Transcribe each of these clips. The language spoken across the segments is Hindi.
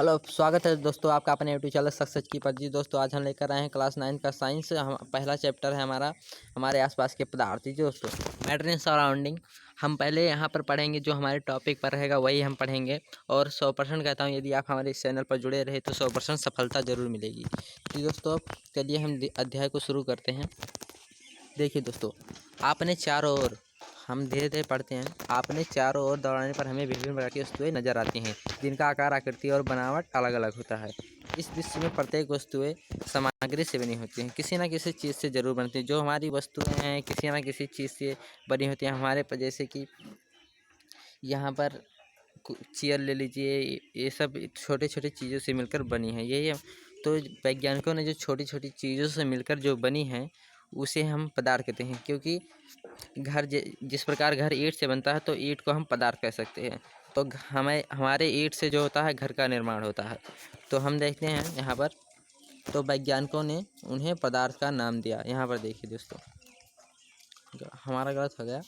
हेलो, स्वागत है दोस्तों आपका अपने यूट्यूब चैनल सक्सेस की पर। जी दोस्तों, आज हम लेकर आए हैं क्लास 9 का साइंस। हम पहला चैप्टर है हमारा हमारे आसपास के पदार्थ। जी दोस्तों, मैटर इन सराउंडिंग। हम पहले यहाँ पर पढ़ेंगे, जो हमारे टॉपिक पर रहेगा वही हम पढ़ेंगे। और 100% कहता हूँ, यदि आप हमारे इस चैनल पर जुड़े रहे तो 100% सफलता ज़रूर मिलेगी। जी दोस्तों, चलिए हम अध्याय को शुरू करते हैं। देखिए दोस्तों, आपने चारों ओर, हम धीरे धीरे पढ़ते हैं। आपने चारों ओर दौड़ाने पर हमें विभिन्न प्रकार की वस्तुएं नजर आती हैं, जिनका आकार, आकृति और बनावट अलग अलग होता है। इस दृश्य में प्रत्येक वस्तुएं सामग्री से बनी होती हैं, किसी न किसी चीज़ से जरूर बनती हैं। जो हमारी वस्तुएं हैं किसी न किसी चीज़ से बनी होती हैं। हमारे पर जैसे कि यहाँ पर चेयर ले लीजिए, ये सब छोटे छोटे चीज़ों से मिलकर बनी है। यही तो वैज्ञानिकों ने जो छोटी छोटी चीज़ों से मिलकर जो बनी है उसे हम पदार्थ कहते हैं। क्योंकि जिस प्रकार घर ईंट से बनता है तो ईंट को हम पदार्थ कह सकते हैं। तो हमारे ईंट से जो होता है घर का निर्माण होता है। तो हम देखते हैं यहाँ पर, तो वैज्ञानिकों ने उन्हें पदार्थ का नाम दिया। यहाँ पर देखिए दोस्तों, हमारा गलत हो गया।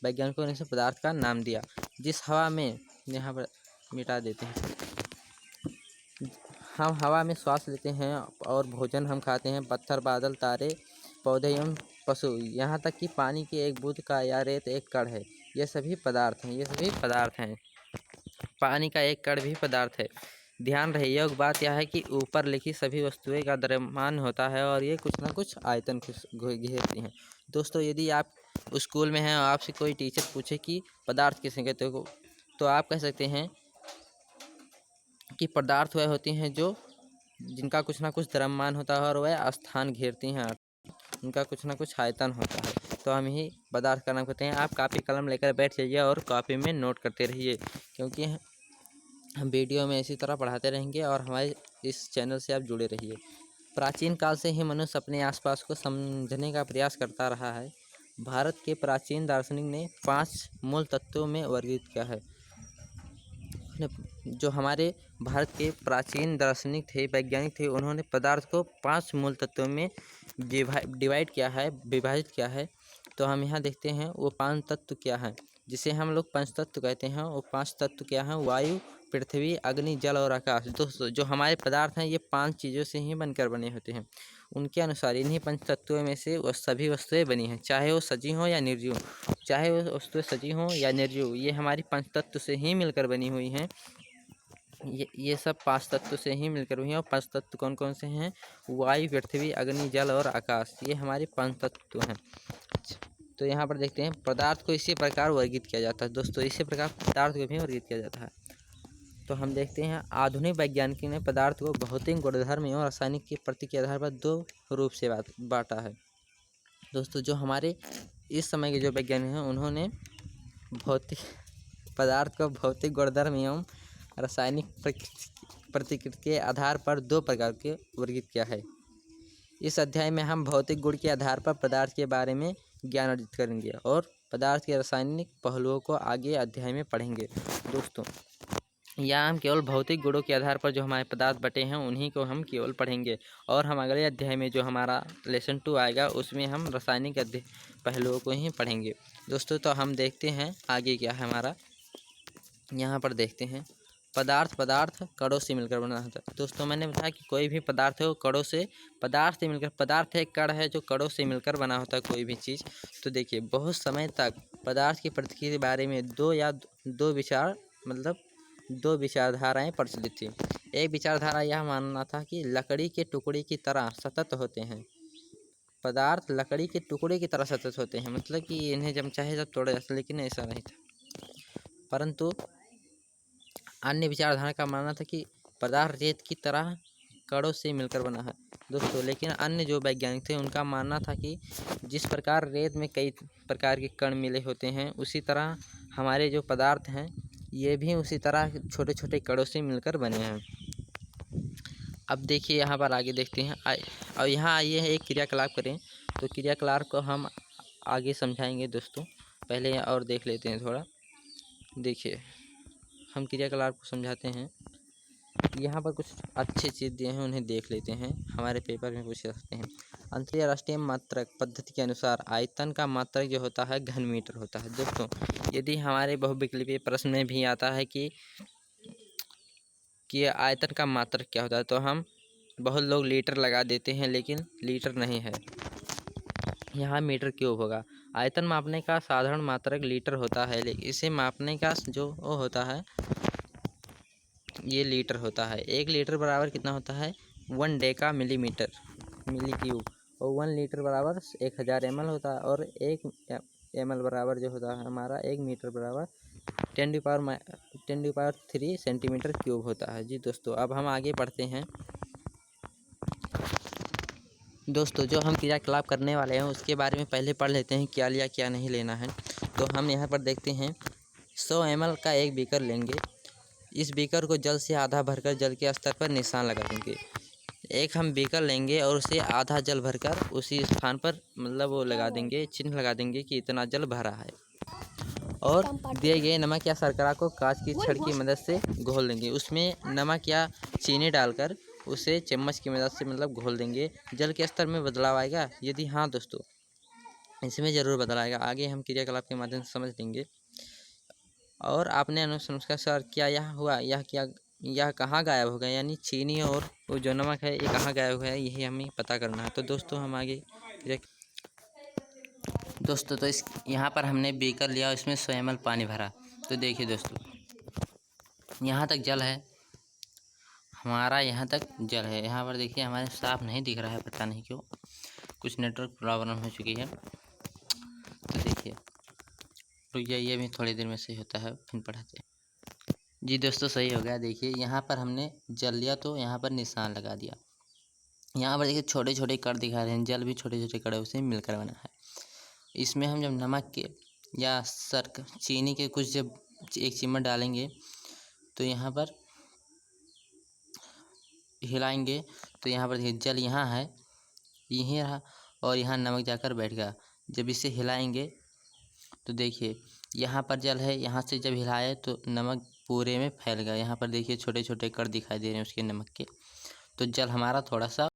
वैज्ञानिकों ने इसे पदार्थ का नाम दिया। जिस हवा में, यहाँ पर मिटा देते हैं, हम हवा में श्वास लेते हैं और भोजन हम खाते हैं। पत्थर, बादल, तारे, पौधे एवं पशु, यहाँ तक कि पानी की एक बूंद का या रेत एक कण है, ये सभी पदार्थ हैं। ये सभी पदार्थ हैं। पानी का एक कण भी पदार्थ है। ध्यान रहे, योग बात यह है कि ऊपर लिखी सभी वस्तुएं का द्रव्यमान होता है और ये कुछ ना कुछ आयतन घेरती हैं। दोस्तों, यदि आप स्कूल में हैं और आपसे कोई टीचर पूछे कि पदार्थ किसे कहते हो, तो आप कह सकते हैं कि पदार्थ वह होती हैं जो जिनका कुछ ना कुछ द्रव्यमान होता है और वह स्थान घेरती हैं, उनका कुछ ना कुछ आयतन होता है। तो हम ही पदार्थ का नाम कहते हैं। आप कापी कलम लेकर बैठ जाइए और कॉपी में नोट करते रहिए, क्योंकि हम वीडियो में इसी तरह पढ़ाते रहेंगे और हमारे इस चैनल से आप जुड़े रहिए। प्राचीन काल से ही मनुष्य अपने आसपास को समझने का प्रयास करता रहा है। भारत के प्राचीन दार्शनिक ने 5 मूल तत्वों में वर्गीकृत किया है। जो हमारे भारत के प्राचीन दार्शनिक थे, वैज्ञानिक थे, उन्होंने पदार्थ को 5 मूल तत्वों में डिवाइड किया है, विभाजित किया है। तो हम यहाँ देखते हैं वो 5 तत्व क्या हैं, जिसे हम लोग पंचतत्व कहते हैं। वो 5 तत्व क्या हैं? वायु, पृथ्वी, अग्नि, जल और आकाश। दोस्तों, जो हमारे पदार्थ हैं ये 5 चीज़ों से ही बनकर बने होते हैं। उनके अनुसार इन्हीं पंच तत्वों में से वो सभी वस्तुएं बनी हैं, चाहे वो सजीव हों या निर्जीव हों। चाहे वो वस्तुएं सजीव हों या निर्जीव, ये हमारी पंच तत्व से ही मिलकर बनी हुई हैं। ये सब 5 तत्व से ही मिलकर हुई हैं। और 5 तत्व कौन कौन से हैं? वायु, पृथ्वी, अग्नि, जल और आकाश, ये हमारे 5 तत्व हैं। तो यहाँ पर देखते हैं, पदार्थ को इसी प्रकार वर्गीकृत किया जाता है। दोस्तों, इसी प्रकार पदार्थ को भी वर्गीकृत किया जाता है। तो हम देखते हैं, आधुनिक वैज्ञानिकों ने पदार्थ को भौतिक गुणधर्म एवं रासायनिक की प्रकृति के आधार पर 2 रूप से बांटा है। दोस्तों, जो हमारे इस समय के जो वैज्ञानिक हैं, उन्होंने भौतिक पदार्थ को भौतिक गुणधर्म एवं रासायनिक प्रतिकृति के आधार पर 2 प्रकार के वर्गीकृत किया है। इस अध्याय में हम भौतिक गुण के आधार पर पदार्थ के बारे में ज्ञान अर्जित करेंगे और पदार्थ के रासायनिक पहलुओं को आगे अध्याय में पढ़ेंगे। दोस्तों, यहाँ हम केवल भौतिक गुणों के आधार पर जो हमारे पदार्थ बटे हैं उन्हीं को हम केवल पढ़ेंगे। और हम अगले अध्याय में जो हमारा लेसन 2 आएगा उसमें हम रासायनिक पहलुओं को ही पढ़ेंगे। दोस्तों, तो हम देखते हैं आगे क्या है हमारा। यहाँ पर देखते हैं, पदार्थ कणों से मिलकर बना होता है। दोस्तों, मैंने बताया कि कोई भी पदार्थ है वो कणों से, पदार्थ से मिलकर, पदार्थ एक कण है जो कणों से मिलकर बना होता है कोई भी चीज़। तो देखिए, बहुत समय तक पदार्थ की प्रकृति के बारे में दो विचारधाराएं प्रचलित थी। एक विचारधारा यह मानना था कि लकड़ी के टुकड़े की तरह सतत होते हैं। पदार्थ लकड़ी के टुकड़े की तरह सतत होते हैं, मतलब कि इन्हें जब चाहे जब तोड़ा जा सकता, लेकिन ऐसा नहीं था। परंतु अन्य विचारधारा का मानना था कि पदार्थ रेत की तरह कणों से मिलकर बना है। दोस्तों, लेकिन अन्य जो वैज्ञानिक थे उनका मानना था कि जिस प्रकार रेत में कई प्रकार के कण मिले होते हैं, उसी तरह हमारे जो पदार्थ हैं ये भी उसी तरह छोटे छोटे कणों से मिलकर बने हैं। अब देखिए, यहाँ पर आगे देखते हैं। और यहाँ आइए एक क्रियाकलाप करें। तो क्रियाकलाप को हम आगे समझाएंगे। दोस्तों, पहले और देख लेते हैं थोड़ा। देखिए, हम क्रियाकलाप को समझाते हैं। यहाँ पर कुछ अच्छे चीज़ दिए हैं, उन्हें देख लेते हैं। हमारे पेपर में पूछ सकते हैं। अंतर्राष्ट्रीय मात्रक पद्धति के अनुसार आयतन का मात्रक जो होता है घन मीटर होता है। दोस्तों, यदि हमारे बहुविकल्पीय प्रश्न में भी आता है कि कि आयतन का मात्रक क्या होता है, तो हम बहुत लोग लीटर लगा देते हैं, लेकिन लीटर नहीं है, यहाँ मीटर क्यूब होगा। आयतन मापने का साधारण मात्रक लीटर होता है, लेकिन इसे मापने का जो वो होता है ये लीटर होता है। 1 लीटर बराबर कितना होता है 1 डेका मिलीमीटर मिली क्यूब, और 1 लीटर बराबर 1000 ml होता है, और 1 ml बराबर जो होता है हमारा 1 मीटर बराबर 10⁻³ सेंटीमीटर क्यूब होता है। जी दोस्तों, अब हम आगे बढ़ते हैं। दोस्तों, जो हम क्रियाकलाप करने वाले हैं उसके बारे में पहले पढ़ लेते हैं, क्या लिया क्या नहीं लेना है। तो हम यहाँ पर देखते हैं 100 ml का एक बीकर लेंगे। इस बीकर को जल से आधा भरकर जल के स्तर पर निशान लगा देंगे। एक हम बीकर लेंगे और उसे आधा जल भरकर उसी स्थान पर मतलब वो लगा देंगे, चिन्ह लगा देंगे कि इतना जल भरा है, और दिए गए नमक या शर्करा को कांच की छड़ की मदद से घोल देंगे। उसमें नमक या चीनी डालकर उसे चम्मच की मदद से मतलब घोल देंगे। जल के स्तर में बदलाव आएगा? यदि हाँ दोस्तों, इसमें ज़रूर बदलाव आएगा। आगे हम क्रियाकलाप के माध्यम से समझ लेंगे। और आपने अनुसंस्कार सर क्या यह हुआ, यह कहाँ गायब हो गया, यानी चीनी और वो जो नमक है ये कहाँ गायब हुआ है, यही हमें पता करना है। तो दोस्तों हम आगे दोस्तों, तो इस यहाँ पर हमने बीकर लिया, इसमें 100 ml पानी भरा। तो देखिए दोस्तों, यहाँ तक जल है हमारा, यहाँ तक जल है। यहाँ पर देखिए हमारे साफ नहीं दिख रहा है, पता नहीं क्यों, कुछ नेटवर्क प्रॉब्लम हो चुकी है। तो देखिए रुक जाइए, ये भी थोड़ी देर में सही होता है, फिर पढ़ाते हैं। जी दोस्तों, सही हो गया। देखिए यहाँ पर हमने जल लिया तो यहाँ पर निशान लगा दिया। यहाँ पर देखिए छोटे छोटे कण दिखा रहे हैं, जल भी छोटे छोटे कणों से मिलकर बना है। इसमें हम जब नमक के या चीनी के कुछ जब 1 चम्मच डालेंगे तो यहाँ पर हिलाएंगे, तो यहाँ पर देखिए जल यहाँ है, यहीं रहा, और यहाँ नमक जाकर बैठ गया। जब इसे हिलाएंगे तो देखिए यहाँ पर जल है, यहाँ से जब हिलाए तो नमक पूरे में फैल गया। यहाँ पर देखिए छोटे छोटे कण दिखाई दे रहे हैं उसके नमक के। तो जल हमारा थोड़ा सा